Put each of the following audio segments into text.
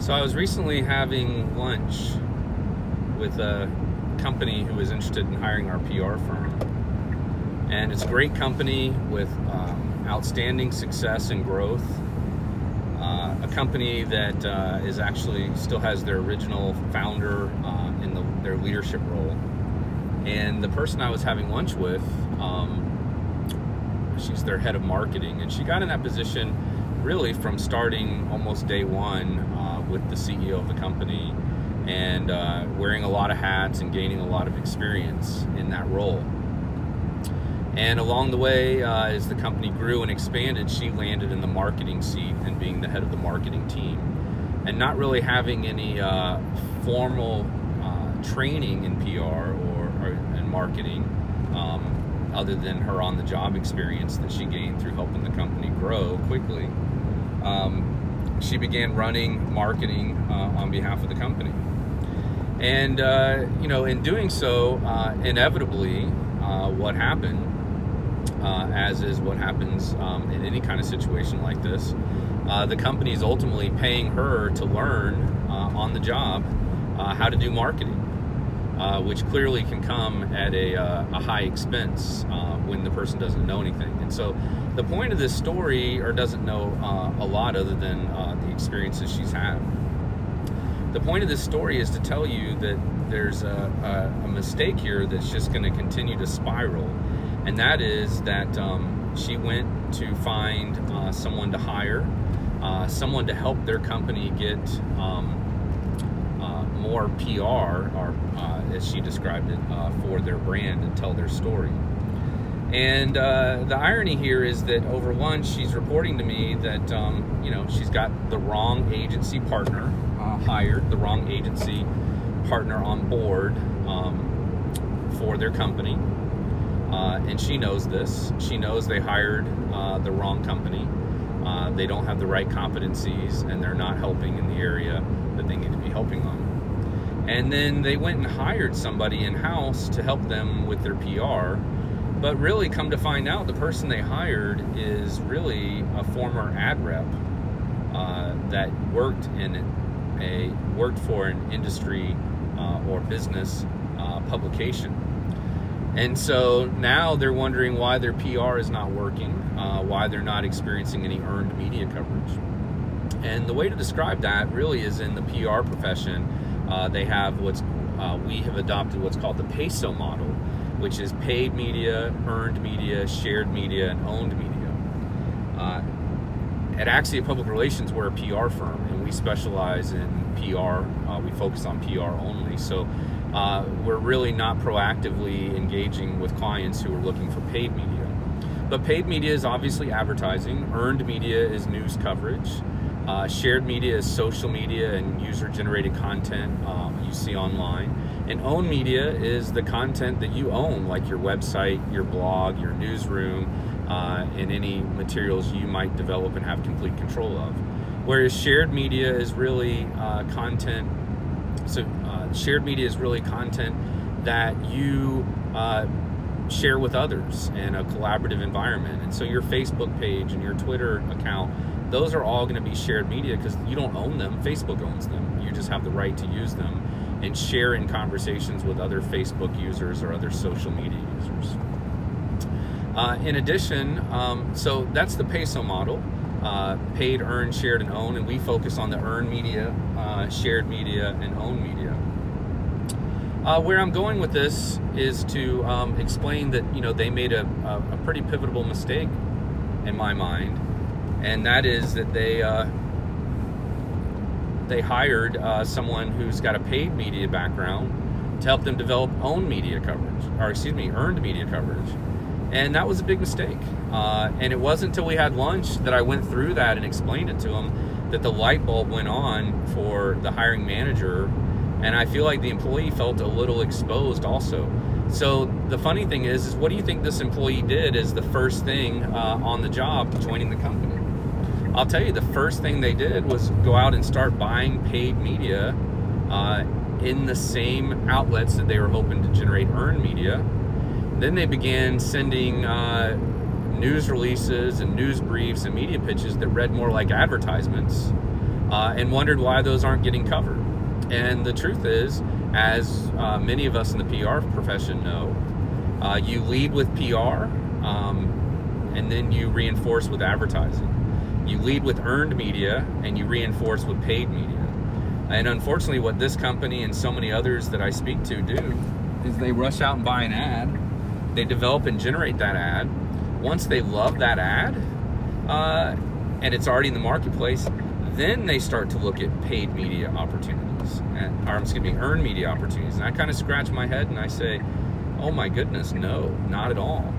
So I was recently having lunch with a company who was interested in hiring our PR firm. And it's a great company with outstanding success and growth. A company that is actually still has their original founder in their leadership role. And the person I was having lunch with, she's their head of marketing, and she got in that position really from starting almost day one with the CEO of the company and wearing a lot of hats and gaining a lot of experience in that role. And along the way, as the company grew and expanded, she landed in the marketing seat and being the head of the marketing team, and not really having any formal training in PR or in marketing, other than her on-the-job experience that she gained through helping the company grow quickly. She began running marketing on behalf of the company. And, in doing so, inevitably, what happened, as is what happens in any kind of situation like this, the company is ultimately paying her to learn on the job how to do marketing, which clearly can come at a high expense when the person doesn't know anything. And so the point of this story, or doesn't know a lot other than the experiences she's had. The point of this story is to tell you that there's a mistake here that's just going to continue to spiral. And that is that she went to find someone to hire, someone to help their company get more PR, or as she described it, for their brand and tell their story. And the irony here is that over lunch, she's reporting to me that she's got the wrong agency partner hired, the wrong agency partner on board for their company. And she knows this. She knows they hired the wrong company. They don't have the right competencies, and they're not helping in the area that they need to be helping on. And then they went and hired somebody in-house to help them with their PR. But really, come to find out, the person they hired is really a former ad rep that worked for an industry or business publication. And so now they're wondering why their PR is not working, why they're not experiencing any earned media coverage. And the way to describe that really is in the PR profession. They have we have adopted what's called the PESO model, which is paid media, earned media, shared media, and owned media. At Axia Public Relations, we're a PR firm, and we specialize in PR. We focus on PR only. So we're really not proactively engaging with clients who are looking for paid media. But paid media is obviously advertising. Earned media is news coverage. Shared media is social media and user-generated content you see online. And owned media is the content that you own, like your website, your blog, your newsroom, and any materials you might develop and have complete control of. Whereas shared media is really content. So shared media is really content that you share with others in a collaborative environment. And so your Facebook page and your Twitter account, those are all going to be shared media because you don't own them. Facebook owns them. You just have the right to use them and share in conversations with other Facebook users or other social media users. In addition, so that's the PESO model, paid, earned, shared, and owned, and we focus on the earned media, shared media, and owned media. Where I'm going with this is to explain that they made a pretty pivotal mistake in my mind, and that is that they hired someone who's got a paid media background to help them develop earned media coverage. And that was a big mistake. And it wasn't until we had lunch that I went through that and explained it to them that the light bulb went on for the hiring manager. And I feel like the employee felt a little exposed also. So the funny thing is what do you think this employee did as the first thing on the job joining the company? I'll tell you, the first thing they did was go out and start buying paid media in the same outlets that they were hoping to generate earned media. Then they began sending news releases and news briefs and media pitches that read more like advertisements and wondered why those aren't getting covered. And the truth is, as many of us in the PR profession know, you lead with PR, and then you reinforce with advertising. You lead with earned media, and you reinforce with paid media. And unfortunately, what this company and so many others that I speak to do is they rush out and buy an ad. They develop and generate that ad. Once they love that ad, and it's already in the marketplace, then they start to look at paid media opportunities, earned media opportunities. And I kind of scratch my head and I say, oh my goodness, no, not at all.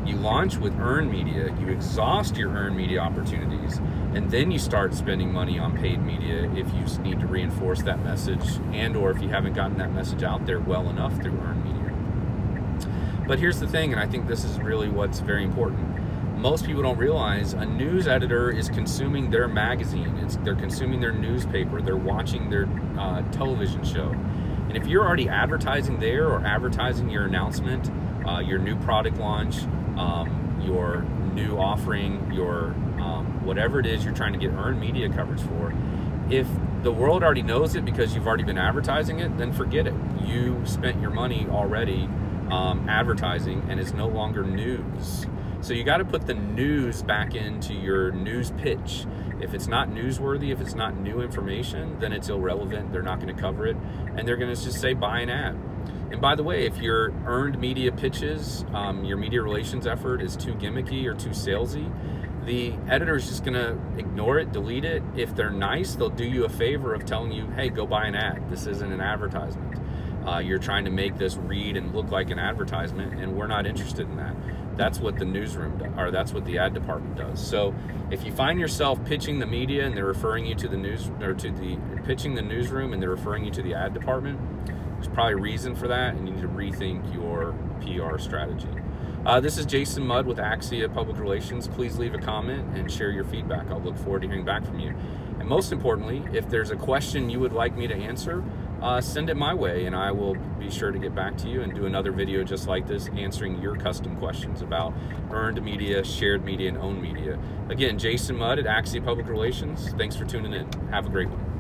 You launch with earned media, you exhaust your earned media opportunities, and then you start spending money on paid media if you need to reinforce that message, and or if you haven't gotten that message out there well enough through earned media. But here's the thing, and I think this is really what's very important. Most people don't realize a news editor is consuming their magazine, they're consuming their newspaper, they're watching their television show. And if you're already advertising there, or advertising your announcement, your new product launch, your new offering, your whatever it is you're trying to get earned media coverage for, if the world already knows it because you've already been advertising it, then forget it. You spent your money already advertising, and it's no longer news. So you got to put the news back into your news pitch. If it's not newsworthy, if it's not new information, then it's irrelevant. They're not going to cover it, and they're going to just say buy an ad. And by the way, if your earned media pitches, your media relations effort is too gimmicky or too salesy, the editor is just going to ignore it, delete it. If they're nice, they'll do you a favor of telling you, hey, go buy an ad. This isn't an advertisement. You're trying to make this read and look like an advertisement, and we're not interested in that. That's what the newsroom does, or that's what the ad department does. So if you find yourself pitching the media and they're referring you to the news, or pitching the newsroom and they're referring you to the ad department, there's probably a reason for that, and you need to rethink your PR strategy. This is Jason Mudd with Axia Public Relations. Please leave a comment and share your feedback. I'll look forward to hearing back from you. And most importantly, if there's a question you would like me to answer, send it my way, and I will be sure to get back to you and do another video just like this, answering your custom questions about earned media, shared media, and owned media. Again, Jason Mudd at Axia Public Relations. Thanks for tuning in. Have a great one.